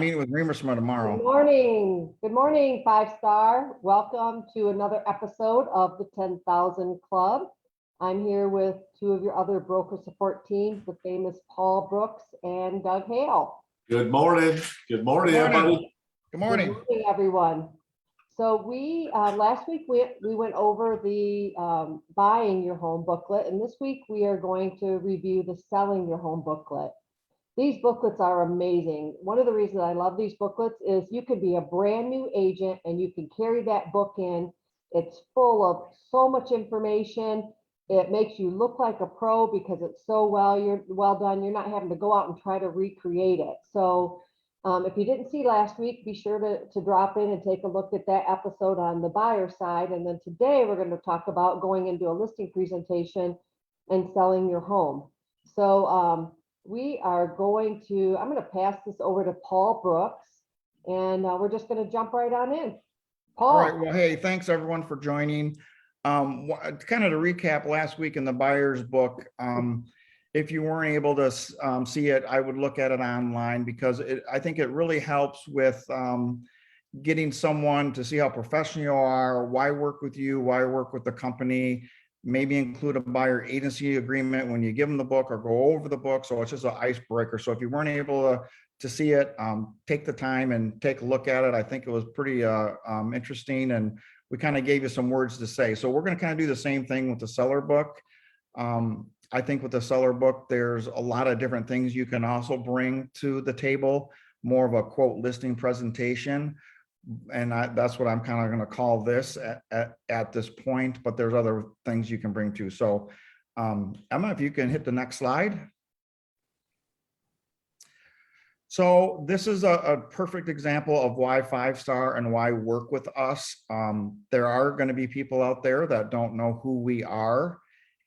meeting with Remersma tomorrow. Good morning. Good morning, 5-star. Welcome to another episode of the 10,000 Club. I'm here with two of your other broker support teams, the famous Paul Brooks and Doug Hale. Good morning. Good morning, everybody. Good morning. Good morning, everyone. So we last week we went over the buying your home booklet, and this week we are going to review the selling your home booklet. These booklets are amazing. One of the reasons I love these booklets is you could be a brand new agent and you can carry that book in. It's full of so much information. It makes you look like a pro because it's so well done. You're not having to go out and try to recreate it. So if you didn't see last week, be sure to drop in and take a look at that episode on the buyer side. And then today we're going to talk about going into a listing presentation and selling your home. So I'm going to pass this over to Paul Brooks, and we're just going to jump right on in. Paul. All right. Well, hey, thanks everyone for joining. Kind of to recap last week in the buyer's book, if you weren't able to see it, I would look at it online because I think it really helps with getting someone to see how professional you are, why work with you, why work with the company, maybe include a buyer agency agreement when you give them the book or go over the book. So it's just an icebreaker. So if you weren't able to see it, take the time and take a look at it. I think it was pretty interesting, and we kind of gave you some words to say. So we're going to kind of do the same thing with the seller book. I think with the seller book, there's a lot of different things you can also bring to the table, more of a quote listing presentation. And that's what I'm kind of going to call this at this point, but there's other things you can bring to. So Emma, if you can hit the next slide. So this is a perfect example of why 5-star and why work with us. There are going to be people out there that don't know who we are.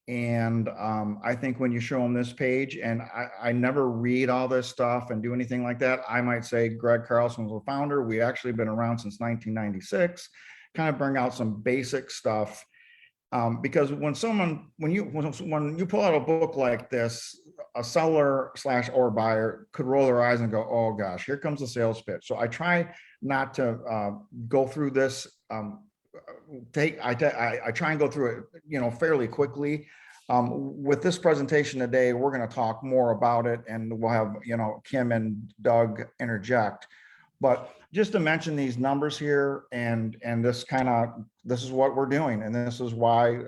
And I think when you show them this page, and I never read all this stuff and do anything like that, I might say Greg Carlson was the founder. We actually been around since 1996, kind of bring out some basic stuff. Because when you pull out a book like this, a seller / or buyer could roll their eyes and go, oh gosh, here comes the sales pitch. So I try not to go through this. I try and go through it, fairly quickly. With this presentation today, we're going to talk more about it, and we'll have, Kim and Doug interject. But just to mention these numbers here, and this is what we're doing, and this is why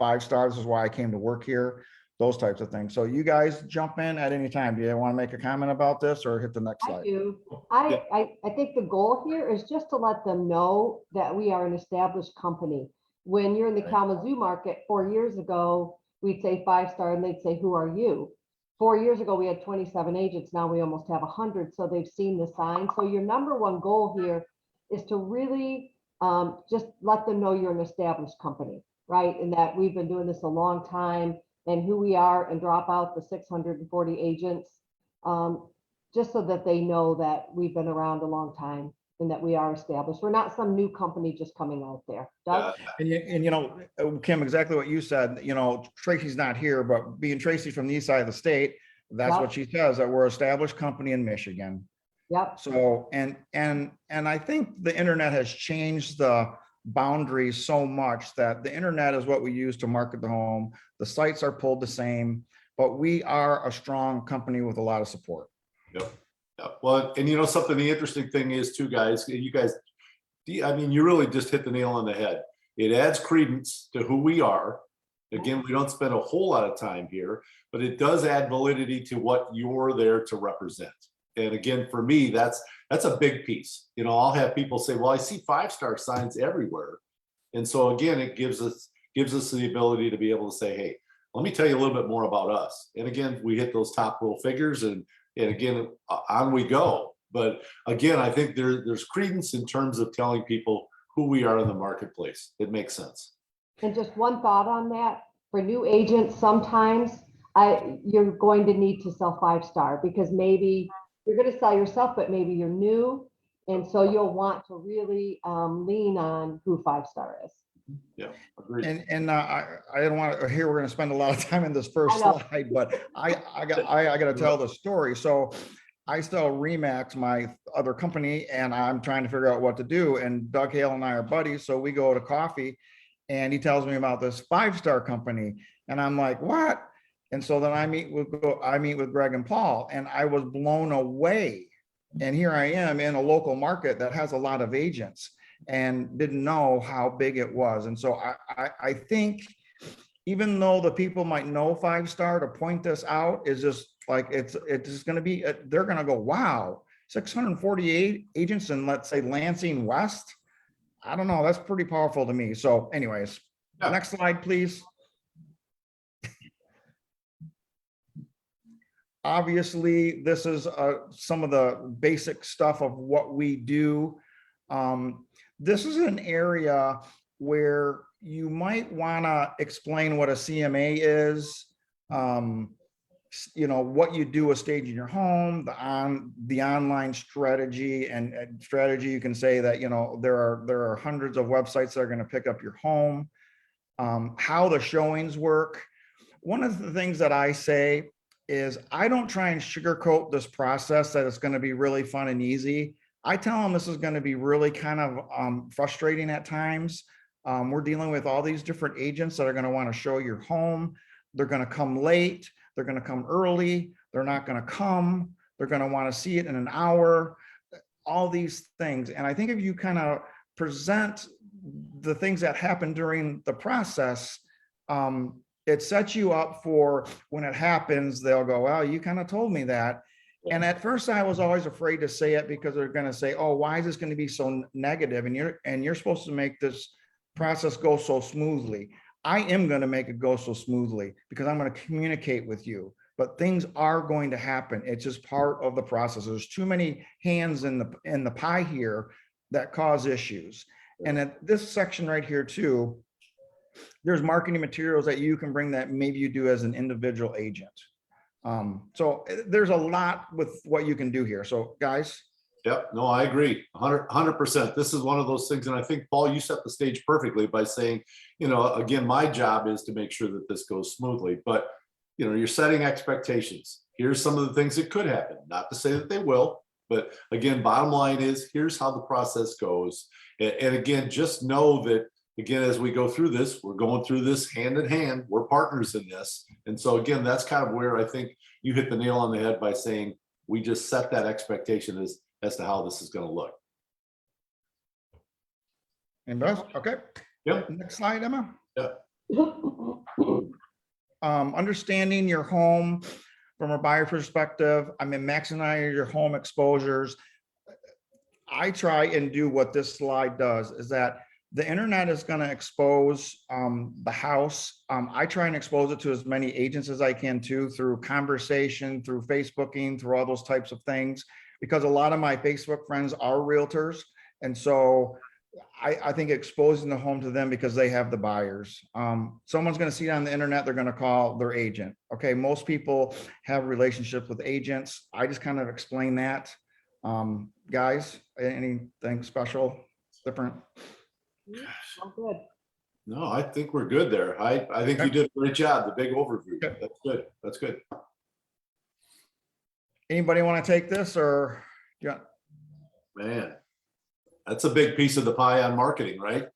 5-star. This is why I came to work here. Those types of things. So you guys jump in at any time. Do you want to make a comment about this or hit the next slide? I do. I think the goal here is just to let them know that we are an established company. When you're in the Kalamazoo market 4 years ago, we'd say 5-star and they'd say, who are you? 4 years ago, we had 27 agents. Now we almost have 100. So they've seen the sign. So your number one goal here is to really just let them know you're an established company, right? And that we've been doing this a long time, and who we are, and drop out the 640 agents, just so that they know that we've been around a long time and that we are established. We're not some new company just coming out there. Doug? And Kim, exactly what you said. Tracy's not here, but being Tracy from the east side of the state, that's what she says, that we're an established company in Michigan. Yep. So and I think the internet has changed the boundaries so much that the internet is what we use to market the home. The sites are pulled the same, but we are a strong company with a lot of support. Yep. Well, and something, the interesting thing is too, guys, you really just hit the nail on the head. It adds credence to who we are. Again, we don't spend a whole lot of time here, but it does add validity to what you're there to represent. And again, for me, that's a big piece. I'll have people say, well, I see 5-star signs everywhere. And so again, it gives us the ability to be able to say, hey, let me tell you a little bit more about us. And again, we hit those top little figures, and again, on we go. But again, I think there's credence in terms of telling people who we are in the marketplace. It makes sense. And just one thought on that, for new agents, sometimes you're going to need to sell 5-star because maybe you're going to sell yourself, but maybe you're new. And so you'll want to really lean on who 5-star is. Yeah, agreed. And I didn't want to, here we're going to spend a lot of time in this first slide, but I got to tell the story. So I sell Remax, my other company, and I'm trying to figure out what to do. And Doug Hale and I are buddies, so we go to coffee, and he tells me about this 5-star company, and I'm like, what? And so then I meet with Greg and Paul, and I was blown away. And here I am in a local market that has a lot of agents, and didn't know how big it was. And so I think, even though the people might know 5-star, to point this out is just like, it's just going to be, they're going to go, wow, 648 agents in, let's say, Lansing West. I don't know. That's pretty powerful to me. So anyways, Yeah. next slide, please. Obviously, this is some of the basic stuff of what we do. This is an area where you might want to explain what a CMA is, what you do a stage in your home, the online strategy and strategy. You can say that, there are hundreds of websites that are going to pick up your home, how the showings work. One of the things that I say is, I don't try and sugarcoat this process that it's going to be really fun and easy. I tell them this is going to be really kind of frustrating at times. We're dealing with all these different agents that are going to want to show your home. They're going to come late. They're going to come early. They're not going to come. They're going to want to see it in an hour, all these things. And I think if you kind of present the things that happen during the process, it sets you up for when it happens, they'll go, well, you kind of told me that. And at first I was always afraid to say it, because they're going to say, oh, why is this going to be so negative? And you're supposed to make this process go so smoothly. I am going to make it go so smoothly because I'm going to communicate with you, but things are going to happen. It's just part of the process. There's too many hands in the pie here that cause issues. And at this section right here too, there's marketing materials that you can bring that maybe you do as an individual agent. So there's a lot with what you can do here. So guys. Yep, no, I agree, 100%. This is one of those things, and I think, Paul, you set the stage perfectly by saying, again, my job is to make sure that this goes smoothly, but, you're setting expectations. Here's some of the things that could happen, not to say that they will, but again, bottom line is, here's how the process goes. And again, just know that, again, as we go through this, we're going through this hand in hand. We're partners in this. And so again, that's kind of where I think you hit the nail on the head by saying, we just set that expectation as to how this is going to look. And okay. Yep. Next slide, Emma. Yeah. Understanding your home from a buyer perspective. Maximizing your home exposures. I try and do what this slide does, is that the internet is going to expose the house. I try and expose it to as many agents as I can too, through conversation, through Facebooking, through all those types of things, because a lot of my Facebook friends are realtors. And so I think exposing the home to them, because they have the buyers. Someone's going to see it on the internet, they're going to call their agent. Okay, most people have relationships with agents. I just kind of explain that. Guys, anything special, different? I'm good. No, I think we're good there. I think you did a great job. The big overview. Okay. That's good. That's good. Anybody want to take this, or yeah? Man, that's a big piece of the pie on marketing, right?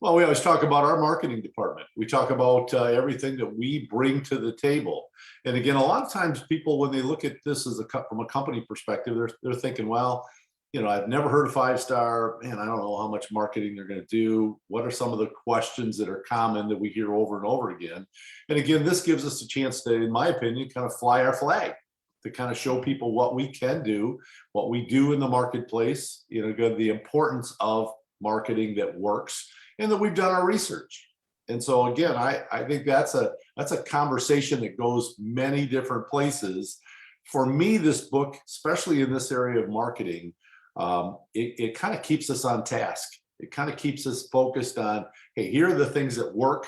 Well, we always talk about our marketing department. We talk about everything that we bring to the table. And again, a lot of times people, when they look at this as from a company perspective, they're thinking, well, I've never heard of 5-star, man, I don't know how much marketing they're going to do. What are some of the questions that are common that we hear over and over again? And again, this gives us a chance to, in my opinion, kind of fly our flag, to kind of show people what we can do, what we do in the marketplace, the importance of marketing that works, and that we've done our research. And so again, I think that's a conversation that goes many different places. For me, this book, especially in this area of marketing, it kind of keeps us on task. It kind of keeps us focused on, hey, here are the things that work.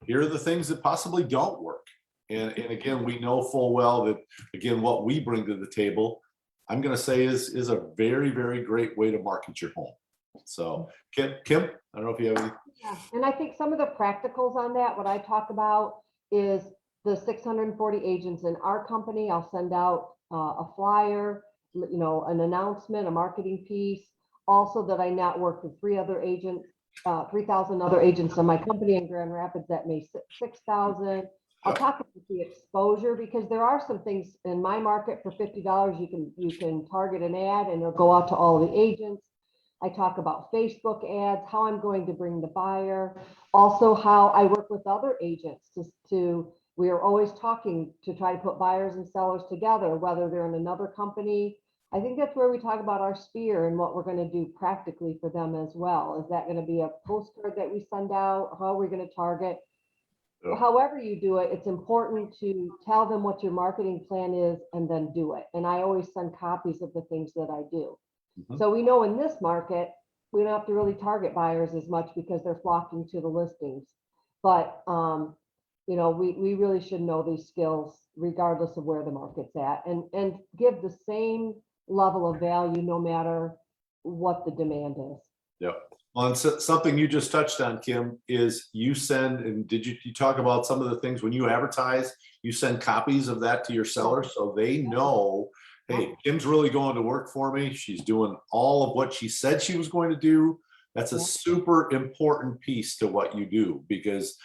Here are the things that possibly don't work. And again, we know full well that, again, what we bring to the table, I'm going to say is a very, very great way to market your home. So Kim, I don't know if you have any. Yeah. And I think some of the practicals on that, what I talk about is the 640 agents in our company. I'll send out a flyer, an announcement, a marketing piece. Also that I network with 3,000 other agents in my company in Grand Rapids that make 6,000. I'll talk about the exposure because there are some things in my market for $50. You can target an ad and it'll go out to all the agents. I talk about Facebook ads, how I'm going to bring the buyer, also how I work with other agents we are always talking to try to put buyers and sellers together, whether they're in another company. I think that's where we talk about our sphere and what we're going to do practically for them as well. Is that going to be a postcard that we send out? How are we going to target? Yeah. However you do it, it's important to tell them what your marketing plan is and then do it. And I always send copies of the things that I do. Mhm. So we know in this market, we don't have to really target buyers as much because they're flocking to the listings. But, we really should know these skills regardless of where the market's at and give the same level of value no matter what the demand is. Yep. Well, and something you just touched on, Kim, is you send, and you talk about some of the things when you advertise, you send copies of that to your sellers so they know, hey, Kim's really going to work for me. She's doing all of what she said she was going to do. That's a super important piece to what you do, because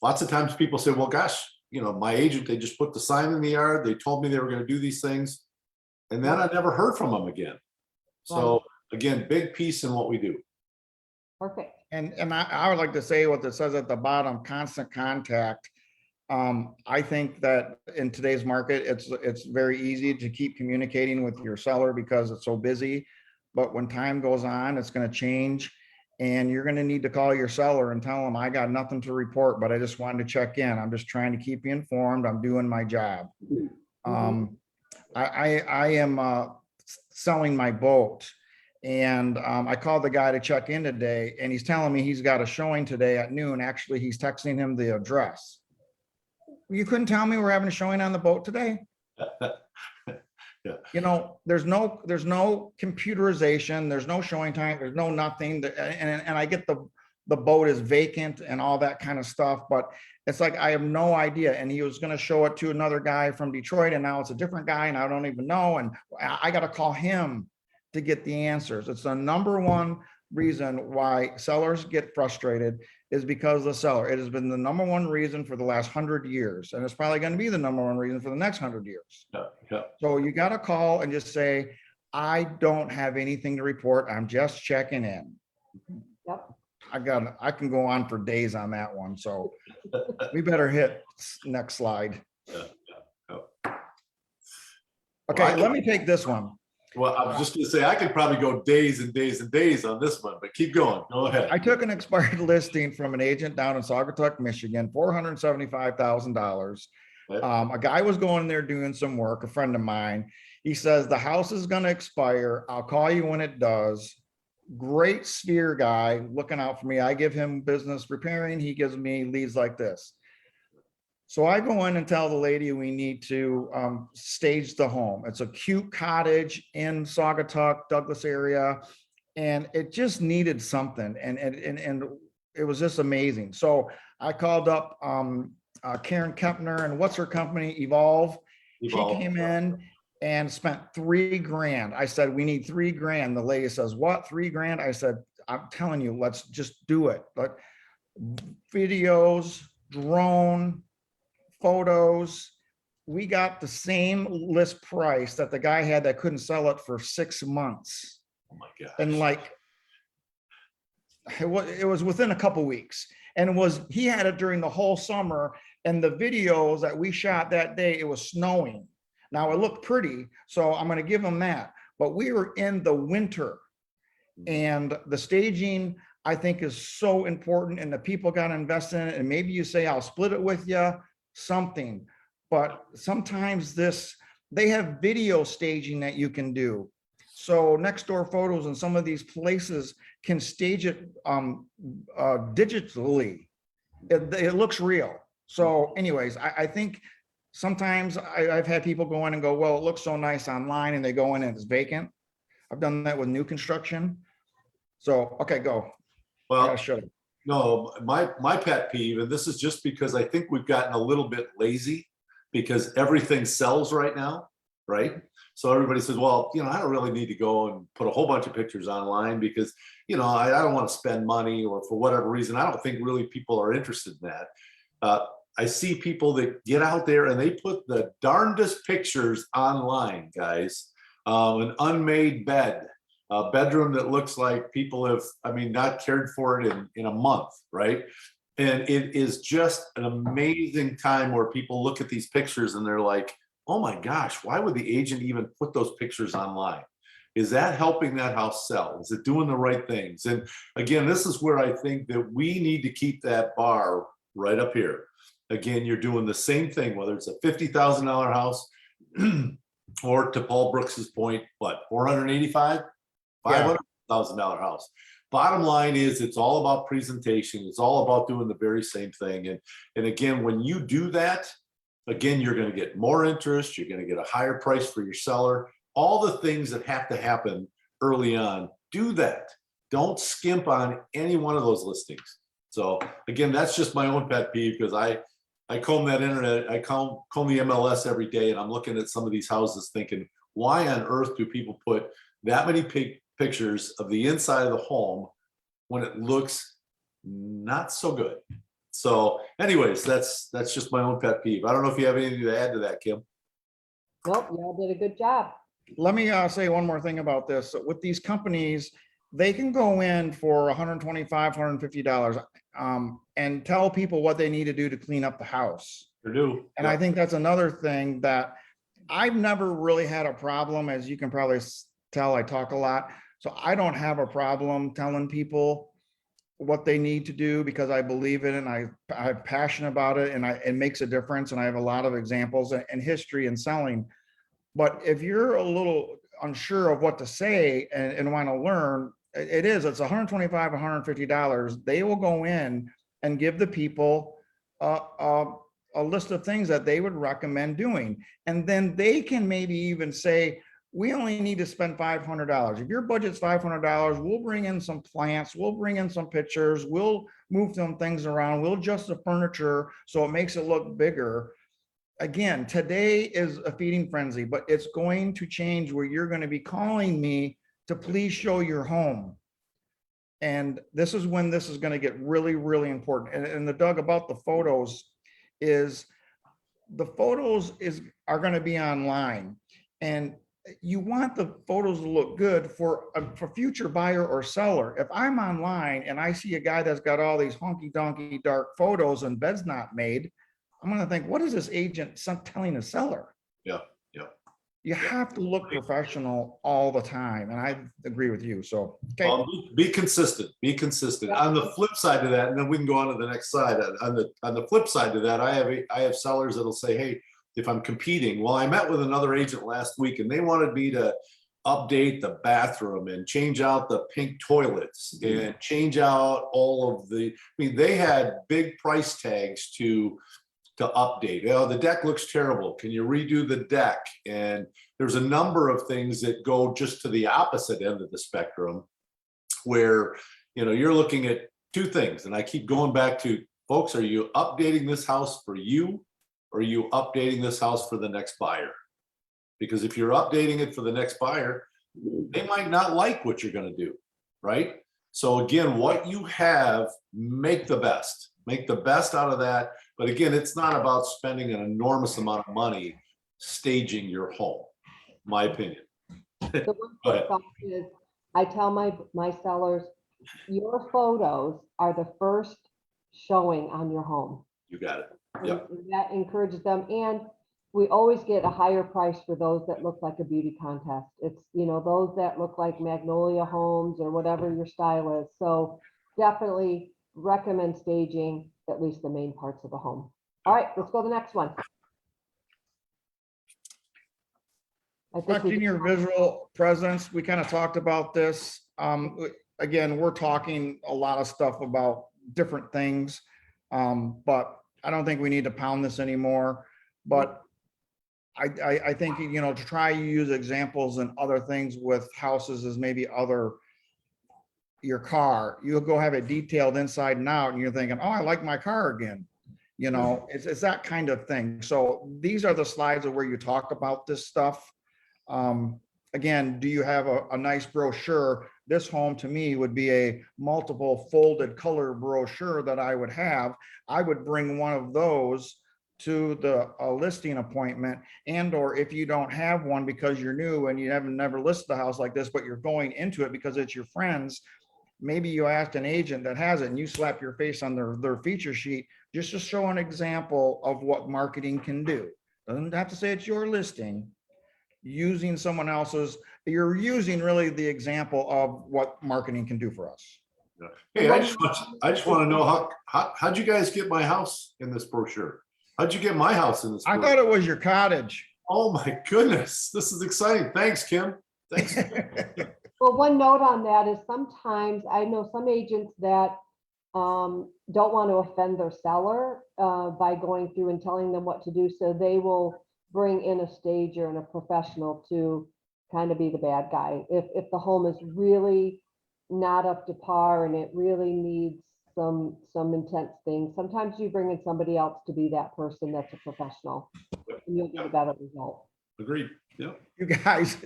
lots of times people say, well, gosh, my agent, they just put the sign in the yard. They told me they were going to do these things. And then I never heard from them again. So again, big piece in what we do. Perfect. And I would like to say what it says at the bottom, constant contact. I think that in today's market, it's very easy to keep communicating with your seller because it's so busy. But when time goes on, it's going to change. And you're going to need to call your seller and tell them, I got nothing to report, but I just wanted to check in. I'm just trying to keep you informed. I'm doing my job. I am selling my boat. And I called the guy to check in today, and he's telling me he's got a showing today at noon. Actually, he's texting him the address. You couldn't tell me we're having a showing on the boat today? Yeah. There's no computerization, there's no showing time, there's no nothing. And I get the boat is vacant and all that kind of stuff, but it's like, I have no idea. And he was going to show it to another guy from Detroit, and now it's a different guy and I don't even know. And I got to call him to get the answers. It's the number one reason why sellers get frustrated is because of the seller. It has been the number one reason for the last 100 years. And it's probably going to be the number one reason for the next 100 years. Yeah. So you got to call and just say, I don't have anything to report. I'm just checking in. Yep. I can go on for days on that one. So we better hit next slide. Okay, let me take this one. Well, I was just going to say, I could probably go days and days and days on this one, but keep going. Go ahead. I took an expired listing from an agent down in Saugatuck, Michigan, $475,000. A guy was going there doing some work, a friend of mine. He says, the house is going to expire. I'll call you when it does. Great sphere guy looking out for me. I give him business repairing. He gives me leads like this. So I go in and tell the lady we need to stage the home. It's a cute cottage in Saugatuck, Douglas area, and it just needed something. And it was just amazing. So I called up Karen Kempner, and what's her company? Evolve. She came in and spent $3,000. I said, we need $3,000. The lady says, what, $3,000? I said, I'm telling you, let's just do it. But videos, drone, photos, we got the same list price that the guy had that couldn't sell it for 6 months. Oh my God. And it was within a couple weeks, and he had it during the whole summer. And the videos that we shot that day, it was snowing. Now it looked pretty, so I'm going to give him that. But we were in the winter, and the staging, I think, is so important, and the people got to invest in it. And maybe you say, I'll split it with you, something. But sometimes they have video staging that you can do. So Next Door Photos and some of these places can stage it digitally. It looks real. So anyways, I think sometimes I've had people go in and go, well, it looks so nice online, and they go in and it's vacant. I've done that with new construction. So, okay, go. Well, no, my pet peeve, and this is just because I think we've gotten a little bit lazy because everything sells right now. right? So everybody says, well, I don't really need to go and put a whole bunch of pictures online because, I don't want to spend money, or for whatever reason, I don't think really people are interested in that. I see people that get out there and they put the darndest pictures online, guys. An unmade bed, a bedroom that looks like people have, not cared for it in a month, right? And it is just an amazing time where people look at these pictures and they're like, oh my gosh, why would the agent even put those pictures online? Is that helping that house sell? Is it doing the right things? And again, this is where I think that we need to keep that bar right up here. Again, you're doing the same thing, whether it's a $50,000 house or, to Paul Brooks's point, what, 485, $500,000 house. Bottom line is, it's all about presentation. It's all about doing the very same thing. And again, when you do that, again, you're going to get more interest. You're going to get a higher price for your seller. All the things that have to happen early on, do that. Don't skimp on any one of those listings. So again, that's just my own pet peeve, because I comb that internet, I comb the MLS every day, and I'm looking at some of these houses thinking, why on earth do people put that many pictures of the inside of the home when it looks not so good? So anyways, that's just my own pet peeve. I don't know if you have anything to add to that, Kim. Nope, y'all did a good job. Let me say one more thing about this. With these companies, they can go in for $125, $150 and tell people what they need to do to clean up the house. They do. And I think that's another thing that I've never really had a problem. As you can probably tell, I talk a lot. So I don't have a problem telling people what they need to do, because I believe in it and I'm passionate about it, and it makes a difference. And I have a lot of examples and history in selling. But if you're a little unsure of what to say and want to learn, it's $125, $150. They will go in and give the people a list of things that they would recommend doing. And then they can maybe even say, we only need to spend $500. If your budget's $500, we'll bring in some plants, we'll bring in some pictures, we'll move some things around, we'll adjust the furniture so it makes it look bigger. Again, today is a feeding frenzy, but it's going to change where you're going to be calling me to please show your home. And this is when this is going to get really, really important. And the Doug, about the photos, is the photos are going to be online, and you want the photos to look good for future buyer or seller. If I'm online and I see a guy that's got all these honky donkey dark photos and bed's not made, I'm going to think, what is this agent telling the seller? Yeah. You have to look professional all the time. And I agree with you. So, okay. Be consistent, be consistent. On the flip side of that, and then we can go on to the next slide. On the flip side of that, I have sellers that'll say, hey, if I'm competing, well, I met with another agent last week and they wanted me to update the bathroom and change out the pink toilets and change out all of they had big price tags to update. The deck looks terrible. Can you redo the deck? And there's a number of things that go just to the opposite end of the spectrum, where you're looking at two things. And I keep going back to, folks, are you updating this house for you, or are you updating this house for the next buyer? Because if you're updating it for the next buyer, they might not like what you're going to do, right? So again, what you have, make the best out of that. But again, it's not about spending an enormous amount of money staging your home, my opinion. The one quick thought is, I tell my sellers, your photos are the first showing on your home. You got it. And Yep. that encourages them. And we always get a higher price for those that look like a beauty contest. It's, those that look like Magnolia Homes or whatever your style is. So definitely recommend staging at least the main parts of the home. All right, let's go to the next one. Affecting your visual presence, we kind of talked about this. Again, we're talking a lot of stuff about different things, but I don't think we need to pound this anymore. But I think, to try use examples and other things with houses is maybe your car. You'll go have it detailed inside and out, and you're thinking, oh, I like my car again. It's that kind of thing. So these are the slides of where you talk about this stuff. Again, do you have a nice brochure? This home to me would be a multiple folded color brochure that I would have. I would bring one of those to the listing appointment, and or if you don't have one because you're new and you haven't never listed a house like this, but you're going into it because it's your friends, maybe you ask an agent that has it and you slap your face on their feature sheet just to show an example of what marketing can do. Doesn't have to say it's your listing. Using someone else's, you're using really the example of what marketing can do for us. Hey, I just want to know how'd you guys get my house in this brochure? How'd you get my house in this I brochure? thought it was your cottage. Oh my goodness, this is exciting. Thanks, Kim. Thanks. Well, one note on that is sometimes I know some agents that don't want to offend their seller by going through and telling them what to do. So they will bring in a stager and a professional to kind of be the bad guy. If the home is really not up to par and it really needs some intense things, sometimes you bring in somebody else to be that person that's a professional, and you'll get a better result. Agreed. Yeah. You guys,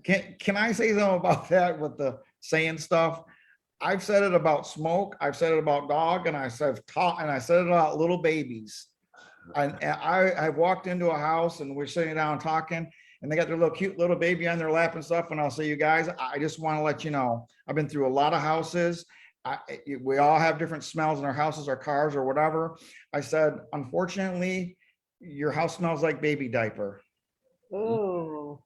can I say something about that with the saying stuff? I've said it about smoke, I've said it about dog, and I said it about little babies. And I've walked into a house and we're sitting down talking, and they got their little cute little baby on their lap and stuff. And I'll say, you guys, I just want to let you know, I've been through a lot of houses. We all have different smells in our houses, our cars, or whatever. I said, unfortunately, your house smells like baby diaper. Oh,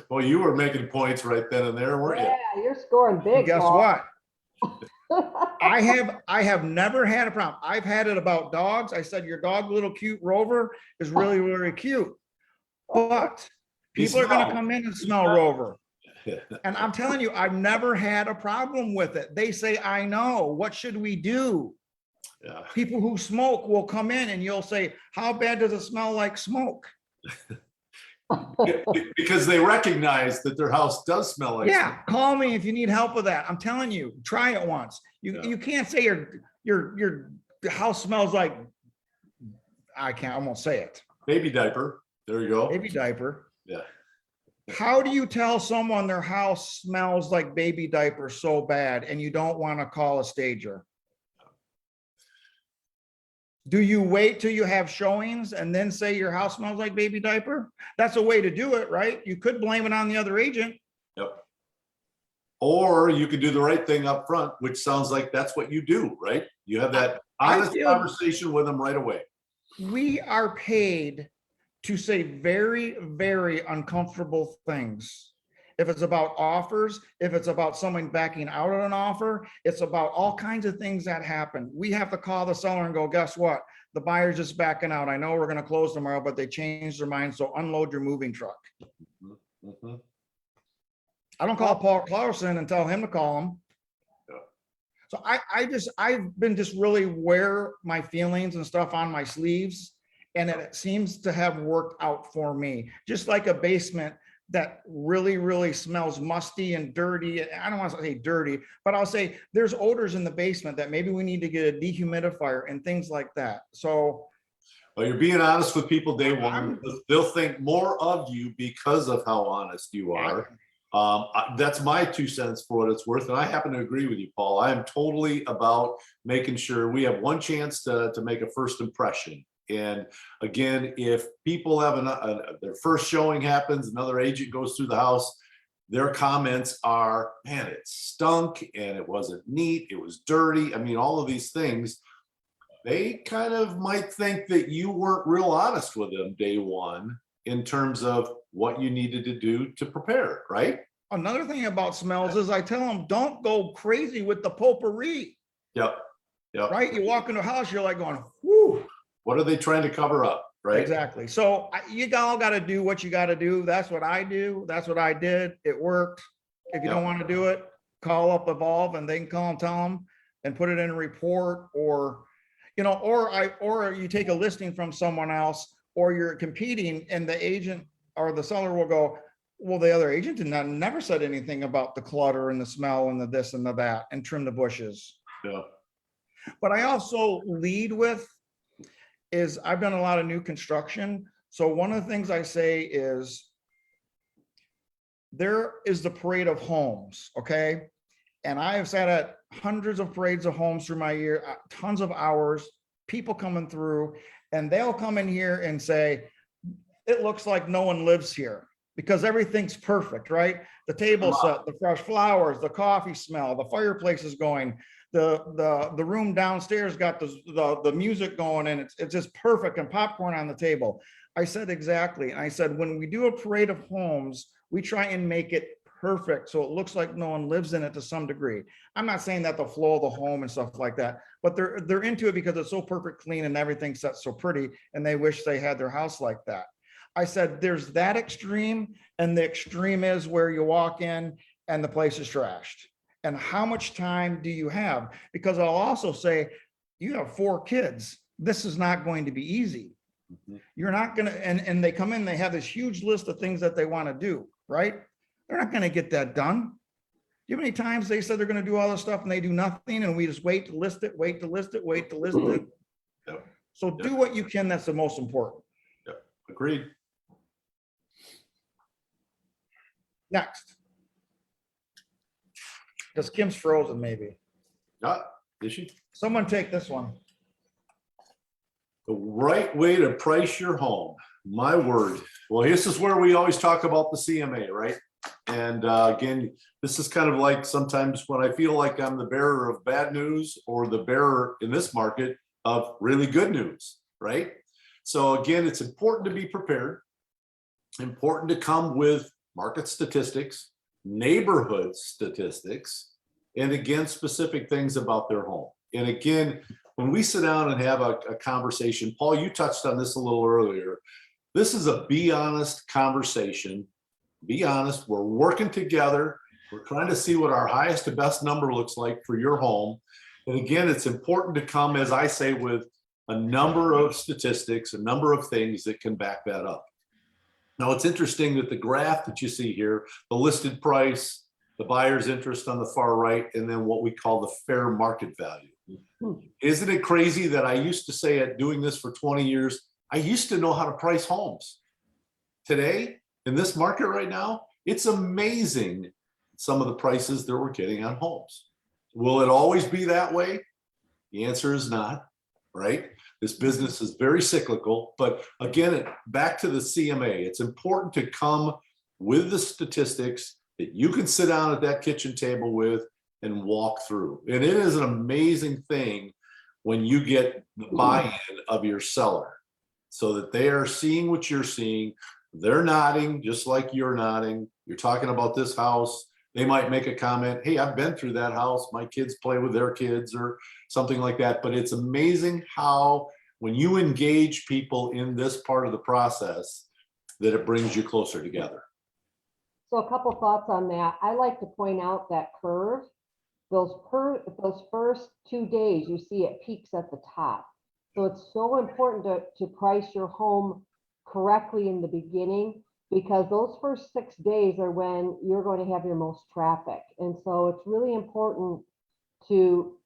Well, you were making points right then and there, weren't you? yeah, you're scoring big. Guess Paul. what? I have never had a problem. I've had it about dogs. I said, your dog, little cute Rover, is really, really cute. But people are going to come in and smell Rover. And I'm telling you, I've never had a problem with it. They say, I know, what should we do? Yeah. People who smoke will come in and you'll say, how bad does it smell like smoke? Because they recognize that their house does smell like Yeah, smoke. call me if you need help with that. I'm telling you, try it once. You can't say your house smells like, I won't say it. Baby diaper. There you go. Baby diaper. Yeah. How do you tell someone their house smells like baby diaper so bad and you don't want to call a stager? Do you wait till you have showings and then say your house smells like baby diaper? That's a way to do it, right? You could blame it on the other agent. Yep. Or you could do the right thing up front, which sounds like that's what you do, right? You have that honest conversation with them right away. We are paid to say very, very uncomfortable things. If it's about offers, if it's about someone backing out of an offer, it's about all kinds of things that happen. We have to call the seller and go, guess what? The buyer's just backing out. I know we're going to close tomorrow, but they changed their mind. So unload your moving truck. Mm-hmm. I don't call Paul Clausen and tell him to call him. Yeah. So I've been just really wear my feelings and stuff on my sleeves. And it seems to have worked out for me. Just like a basement that really, really smells musty and dirty. I don't want to say dirty, but I'll say there's odors in the basement that maybe we need to get a dehumidifier and things like that. So. Well, you're being honest with people day one. They'll think more of you because of how honest you are. That's my 2 cents for what it's worth. And I happen to agree with you, Paul. I am totally about making sure we have one chance to make a first impression. And again, if people have their first showing happens, another agent goes through the house, their comments are, man, it stunk and it wasn't neat, it was dirty. I mean, all of these things, they kind of might think that you weren't real honest with them day one in terms of what you needed to do to prepare, right? Another thing about smells is I tell them, don't go crazy with the potpourri. Yep. Right? You walk into a house, you're like going, whoo. What are they trying to cover up, right? Exactly. So you all got to do what you got to do. That's what I do. That's what I did. It worked. If you don't want to do it, call up Evolve and they can call and tell them and put it in a report, or, or you take a listing from someone else, or you're competing and the agent or the seller will go, well, the other agent never said anything about the clutter and the smell and the this and the that, and trim the bushes. Yeah. But I also lead with is I've done a lot of new construction. So one of the things I say is there is the parade of homes, okay? And I have sat at hundreds of parades of homes through my year, tons of hours, people coming through, and they'll come in here and say, it looks like no one lives here because everything's perfect, right? The table set, the fresh flowers, the coffee smell, the fireplace is going, the room downstairs got the music going, and it's just perfect, and popcorn on the table. I said, exactly. And I said, when we do a parade of homes, we try and make it perfect so it looks like no one lives in it to some degree. I'm not saying that the flow of the home and stuff like that, but they're into it because it's so perfect, clean, and everything's set so pretty, and they wish they had their house like that. I said, there's that extreme, and the extreme is where you walk in and the place is trashed. And how much time do you have? Because I'll also say, you have 4 kids. This is not going to be easy. You're not gonna, and they come in, they have this huge list of things that they want to do, right? They're not gonna get that done. Do you have any times they said they're gonna do all this stuff and they do nothing, and we just wait to list it, wait to list it, wait to list it? Yep. So do what you can, that's the most important. Yep. Agreed. Next. Because Kim's frozen, maybe. Is she? Someone take this one. The right way to price your home. My word. Well, this is where we always talk about the CMA, right? And again, this is kind of like sometimes when I feel like I'm the bearer of bad news, or the bearer in this market of really good news, right? So again, it's important to be prepared, important to come with market statistics, neighborhood statistics, and again, specific things about their home. And again, when we sit down and have a conversation, Paul, you touched on this a little earlier. This is a be honest conversation. Be honest. We're working together. We're trying to see what our highest and best number looks like for your home. And again, it's important to come, as I say, with a number of statistics, a number of things that can back that up. Now, it's interesting that the graph that you see here, the listed price, the buyer's interest on the far right, and then what we call the fair market value. Isn't it crazy that I used to say, at doing this for 20 years, I used to know how to price homes. Today, in this market right now, it's amazing some of the prices that we're getting on homes. Will it always be that way? The answer is not, right? This business is very cyclical, but again, back to the CMA, it's important to come with the statistics that you can sit down at that kitchen table with and walk through. And it is an amazing thing when you get the buy-in of your seller, so that they are seeing what you're seeing. They're nodding just like you're nodding. You're talking about this house. They might make a comment, hey, I've been through that house. My kids play with their kids, or something like that. But it's amazing how, when you engage people in this part of the process, that it brings you closer together. So a couple thoughts on that. I like to point out that curve. Those first 2 days, you see it peaks at the top. So it's so important to price your home correctly in the beginning, because those first 6 days are when you're going to have your most traffic. And so it's really important to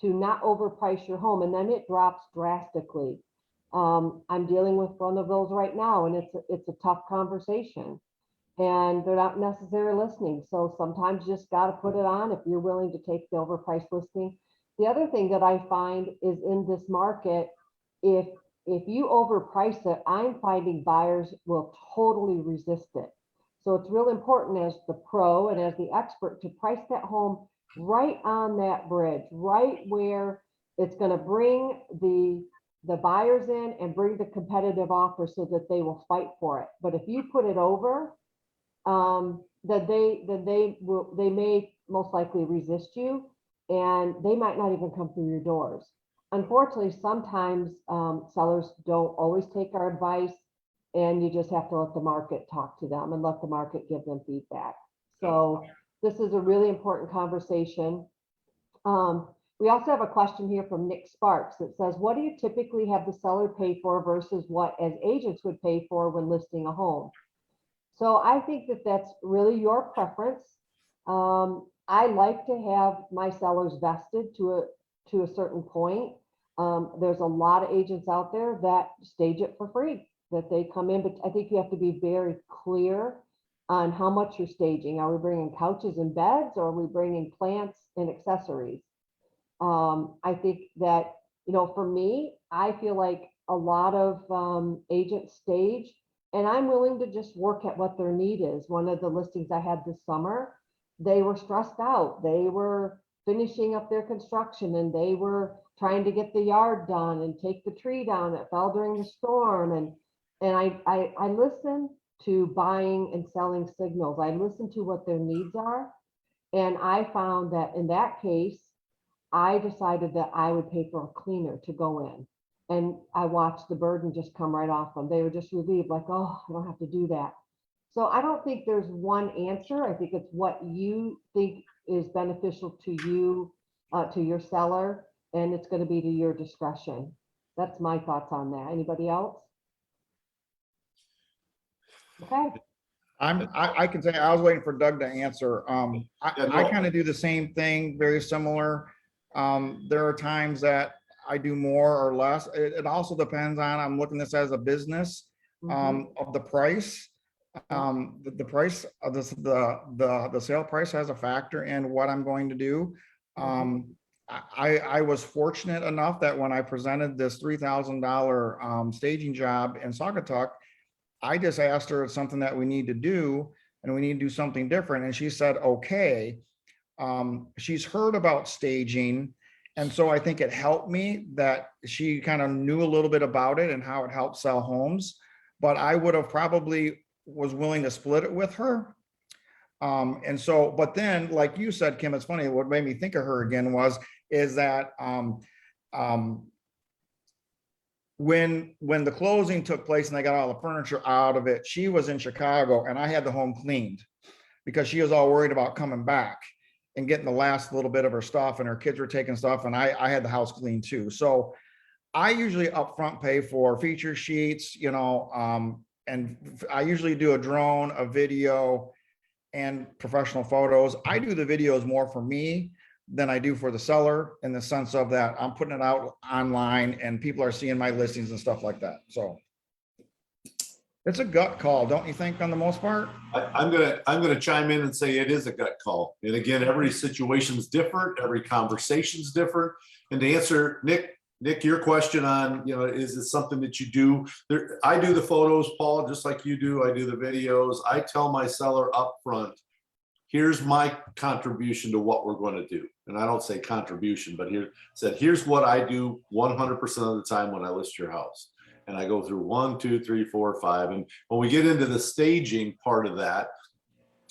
not overprice your home, and then it drops drastically. I'm dealing with one of those right now, and it's a tough conversation, and they're not necessarily listening. So sometimes you just got to put it on if you're willing to take the overpriced listing. The other thing that I find is, in this market, if you overprice it, I'm finding buyers will totally resist it. So it's real important, as the pro and as the expert, to price that home right on that bridge, right where it's going to bring the buyers in and bring the competitive offer, so that they will fight for it. But if you put it over, that they may most likely resist you, and they might not even come through your doors. Unfortunately, sometimes sellers don't always take our advice, and you just have to let the market talk to them and let the market give them feedback. So this is a really important conversation. We also have a question here from Nick Sparks that says, what do you typically have the seller pay for versus what as agents would pay for when listing a home? So I think that that's really your preference. I like to have my sellers vested to a certain point. There's a lot of agents out there that stage it for free. that they come in, but I think you have to be very clear on how much you're staging. Are we bringing couches and beds, or are we bringing plants and accessories? I think that, you know, for me, I feel like a lot of agents stage, and I'm willing to just work at what their need is. One of the listings I had this summer, they were stressed out. They were finishing up their construction, and they were trying to get the yard done and take the tree down that fell during the storm. And I listen to buying and selling signals. I listen to what their needs are. And I found that in that case, I decided that I would pay for a cleaner to go in. And I watched the burden just come right off them. They were just relieved, like, oh, I don't have to do that. So I don't think there's one answer. I think it's what you think is beneficial to you, to your seller, and it's going to be to your discretion. That's my thoughts on that. Anybody else? Okay. I can say, I was waiting for Doug to answer. Yeah, I no. kind of do the same thing, very similar. There are times that I do more or less. It also depends on, I'm looking at this as a business, of the price. The price of the sale price has a factor in what I'm going to do. I was fortunate enough that when I presented this $3,000 staging job in Saugatuck, I just asked her, it's something that we need to do, and we need to do something different. And she said, okay. She's heard about staging. And so I think it helped me that she kind of knew a little bit about it and how it helps sell homes. But I would have probably was willing to split it with her. And so, but then, like you said, Kim, it's funny, what made me think of her again is that when the closing took place and they got all the furniture out of it, she was in Chicago and I had the home cleaned because she was all worried about coming back and getting the last little bit of her stuff, and her kids were taking stuff, and I had the house cleaned too. So I usually upfront pay for feature sheets, you know, and I usually do a drone, a video, and professional photos. I do the videos more for me than I do for the seller, in the sense of that I'm putting it out online and people are seeing my listings and stuff like that. So it's a gut call, don't you think, on the most part? I'm gonna chime in and say it is a gut call. And again, every situation's different, every conversation's different. And to answer Nick, your question on, you know, is it something that you do? I do the photos, Paul, just like you do. I do the videos. I tell my seller up front, here's my contribution to what we're going to do. And I don't say contribution, but here's what I do 100% of the time when I list your house. And I go through 1, 2, 3, 4, 5. And when we get into the staging part of that,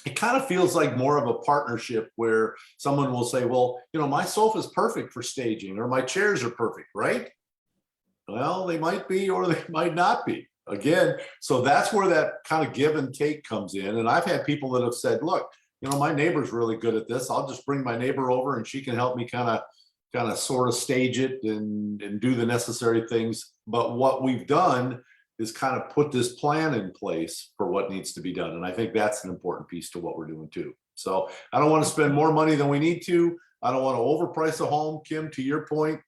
it kind of feels like more of a partnership where someone will say, well, you know, my sofa is perfect for staging, or my chairs are perfect, right? Well, they might be, or they might not be. Again, so that's where that kind of give and take comes in. And I've had people that have said, look, you know, my neighbor's really good at this. I'll just bring my neighbor over and she can help me kind of sort of stage it and do the necessary things. But what we've done is kind of put this plan in place for what needs to be done. And I think that's an important piece to what we're doing too. So I don't want to spend more money than we need to. I don't want to overprice a home. Kim, to your point,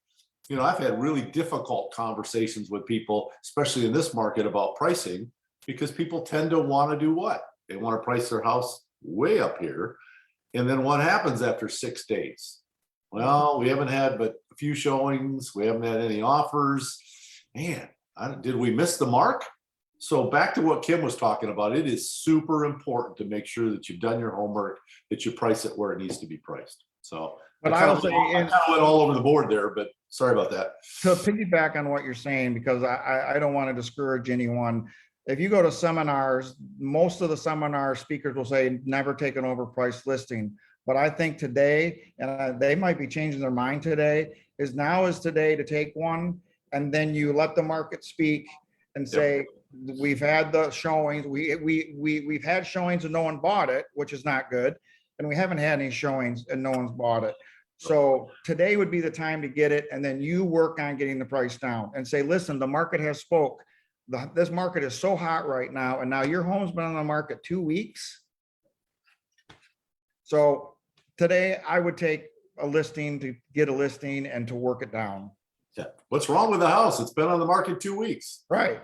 you know, I've had really difficult conversations with people, especially in this market, about pricing, because people tend to want to do what? They want to price their house way up here. And then what happens after 6 days? Well, we haven't had but a few showings. We haven't had any offers. Man, did we miss the mark? So back to what Kim was talking about, it is super important to make sure that you've done your homework, that you price it where it needs to be priced. So But I I kind will of say, went all over the board there, but sorry about that. to piggyback on what you're saying, because I don't want to discourage anyone. If you go to seminars, most of the seminar speakers will say, never take an overpriced listing. But I think today, and they might be changing their mind today, now is today to take one, and then you let the market speak and say, we've had the showings, we've had showings and no one bought it, which is not good. And we haven't had any showings and no one's bought it. So today would be the time to get it. And then you work on getting the price down and say, listen, the market has spoke. This market is so hot right now. And now your home's been on the market 2 weeks. So today I would take a listing to get a listing and to work it down. Yeah. What's wrong with the house? It's been on the market 2 weeks. Right.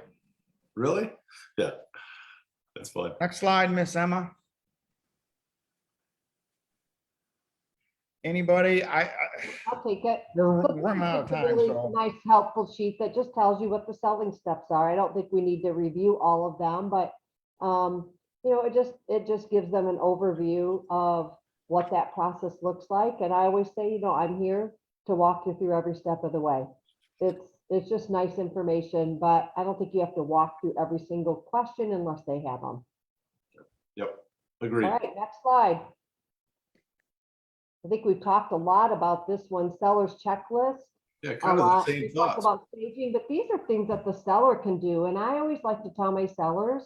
Really? Yeah, that's fun. Next slide, Miss Emma. Anybody? I'll take it. We're So this running is out of just a time, really so. nice, helpful sheet that just tells you what the selling steps are. I don't think we need to review all of them, but you know, it just gives them an overview of what that process looks like. And I always say, you know, I'm here to walk you through every step of the way. It's just nice information, but I don't think you have to walk through every single question unless they have them. Yep, All agreed. right, next slide. I think we've talked a lot about this one, seller's checklist. Yeah, A kind of the lot. same We talked thoughts. about staging, but these are things that the seller can do. And I always like to tell my sellers,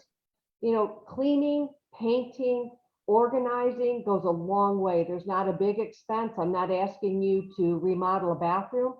you know, cleaning, painting, organizing goes a long way. There's not a big expense. I'm not asking you to remodel a bathroom.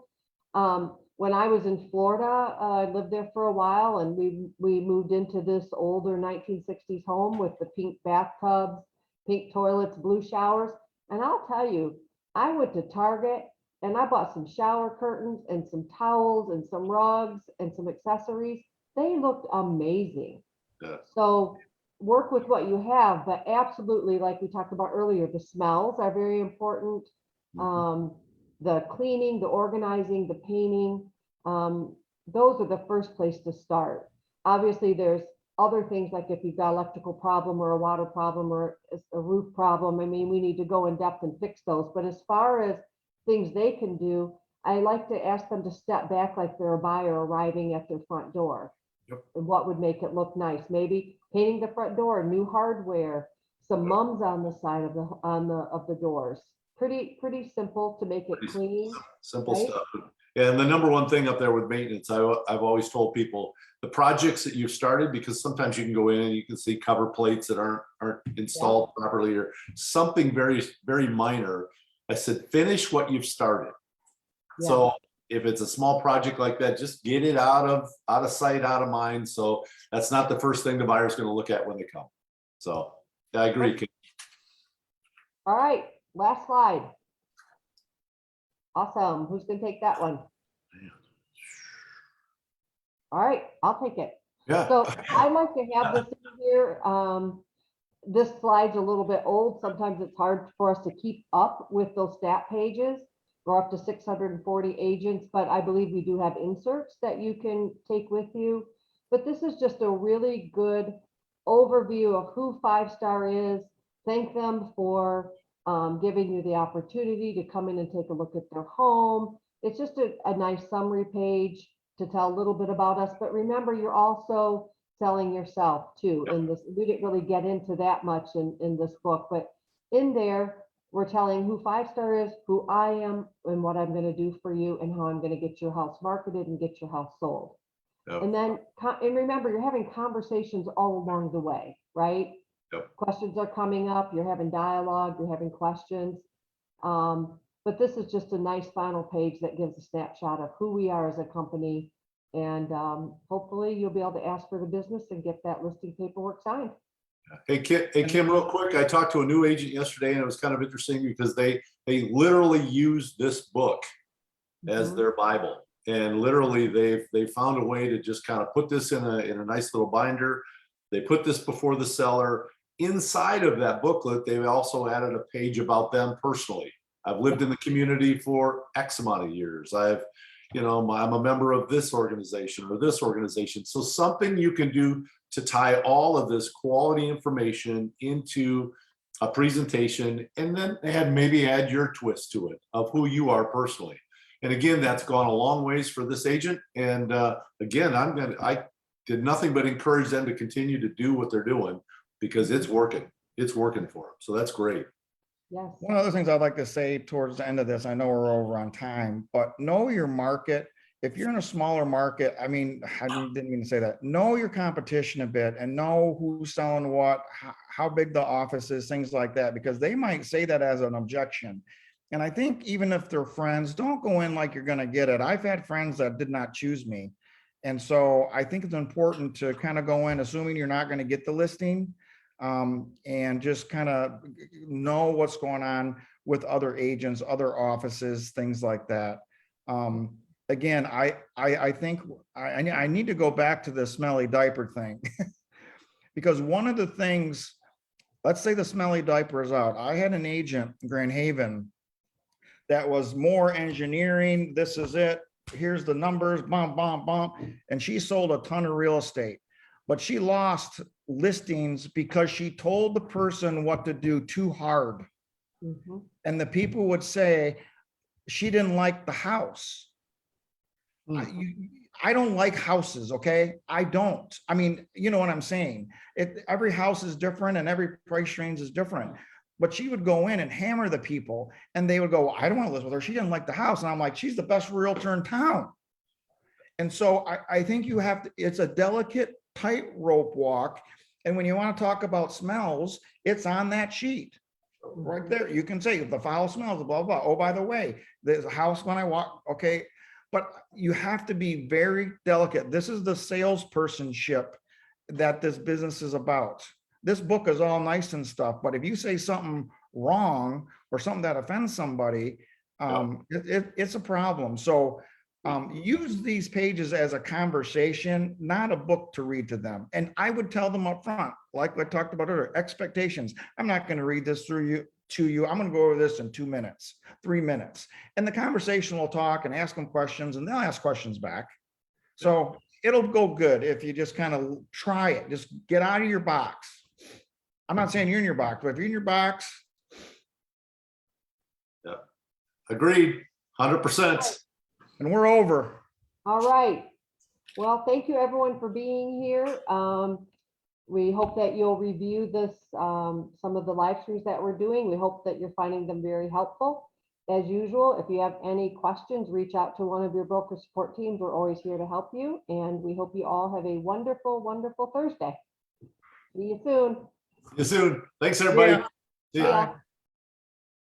When I was in Florida, I lived there for a while, and we moved into this older 1960s home with the pink bathtubs, pink toilets, blue showers. And I'll tell you, I went to Target and I bought some shower curtains and some towels and some rugs and some accessories. They looked amazing. Yeah. So work with what you have, but absolutely, like we talked about earlier, the smells are very important. The cleaning, the organizing, the painting, those are the first place to start. Obviously, there's other things like if you've got electrical problem or a water problem or a roof problem. I mean, we need to go in depth and fix those. But as far as things they can do, I like to ask them to step back like they're a buyer arriving at their front door. Yep. And what would make it look nice? Maybe painting the front door, new hardware, some mums on the side of the doors. Pretty simple to make it Pretty clean. Simple Right? stuff. And the number one thing up there with maintenance, I've always told people, the projects that you've started, because sometimes you can go in and you can see cover plates that aren't installed properly or something very, very minor. I said, finish what you've started. Yeah. So if it's a small project like that, just get it out of sight, out of mind. So that's not the first thing the buyer's going to look at when they come. So I agree. All right, last slide. Awesome. Who's gonna take that one? All right, I'll take it. Yeah. So I like to have this in here. This slide's a little bit old. Sometimes it's hard for us to keep up with those stat pages. We're up to 640 agents, but I believe we do have inserts that you can take with you. But this is just a really good overview of who 5-star is. Thank them for giving you the opportunity to come in and take a look at their home. It's just a nice summary page to tell a little bit about us. But remember, you're also selling yourself too. In this, we didn't really get into that much in this book, but in there, we're telling who 5-star is, who I am, and what I'm going to do for you, and how I'm going to get your house marketed and get your house sold. Yep. And then, and remember, you're having conversations all along the way, right? Yep. Questions are coming up, you're having dialogue, you're having questions. But this is just a nice final page that gives a snapshot of who we are as a company. And hopefully you'll be able to ask for the business and get that listing paperwork signed. Hey Kim, real quick, I talked to a new agent yesterday and it was kind of interesting because they literally use this book as their Bible. And literally they found a way to just kind of put this in a nice little binder. They put this before the seller. Inside of that booklet, they also added a page about them personally. I've lived in the community for X amount of years. I'm a member of this organization or this organization. So something you can do to tie all of this quality information into a presentation and then maybe add your twist to it of who you are personally. And again, that's gone a long ways for this agent. And again, I did nothing but encourage them to continue to do what they're doing because it's working. It's working for them. So that's great. Yes. One of the things I'd like to say towards the end of this, I know we're over on time, but know your market. If you're in a smaller market, I mean, I didn't mean to say that. Know your competition a bit and know who's selling what, how big the office is, things like that, because they might say that as an objection. And I think even if they're friends, don't go in like you're going to get it. I've had friends that did not choose me. And so I think it's important to kind of go in assuming you're not going to get the listing. And just kind of know what's going on with other agents, other offices, things like that. again, I think I need to go back to the smelly diaper thing. Because one of the things, let's say the smelly diaper is out. I had an agent in Grand Haven that was more engineering. This is it. Here's the numbers, bum, bum, bum. And she sold a ton of real estate, but she lost listings because she told the person what to do too hard. Mhm. And the people would say she didn't like the house. I don't like houses, okay? I don't. I mean, you know what I'm saying? Every house is different and every price range is different. But she would go in and hammer the people and they would go, I don't want to live with her. She didn't like the house. And I'm like, she's the best realtor in town. And so I think you have to, it's a delicate tightrope walk. And when you want to talk about smells, it's on that sheet. Right there, you can say the foul smells, blah, blah. Oh, by the way, there's a house when I walk, okay. But you have to be very delicate. This is the salespersonship that this business is about. This book is all nice and stuff, but if you say something wrong or something that offends somebody, it's a problem. So use these pages as a conversation, not a book to read to them. And I would tell them up front, like I talked about earlier, expectations. I'm not going to read this to you. I'm going to go over this in 2 minutes, 3 minutes. And the conversation will talk and ask them questions and they'll ask questions back. So it'll go good if you just kind of try it. Just get out of your box. I'm not saying you're in your box, but if you're in your box. Yeah. Agreed. 100%. And we're over. All right. Well, thank you everyone for being here. We hope that you'll review this, some of the live streams that we're doing. We hope that you're finding them very helpful. As usual, if you have any questions, reach out to one of your broker support teams. We're always here to help you. And we hope you all have a wonderful, wonderful Thursday. See you soon. See you soon. Thanks, everybody. Yeah. See ya. Bye.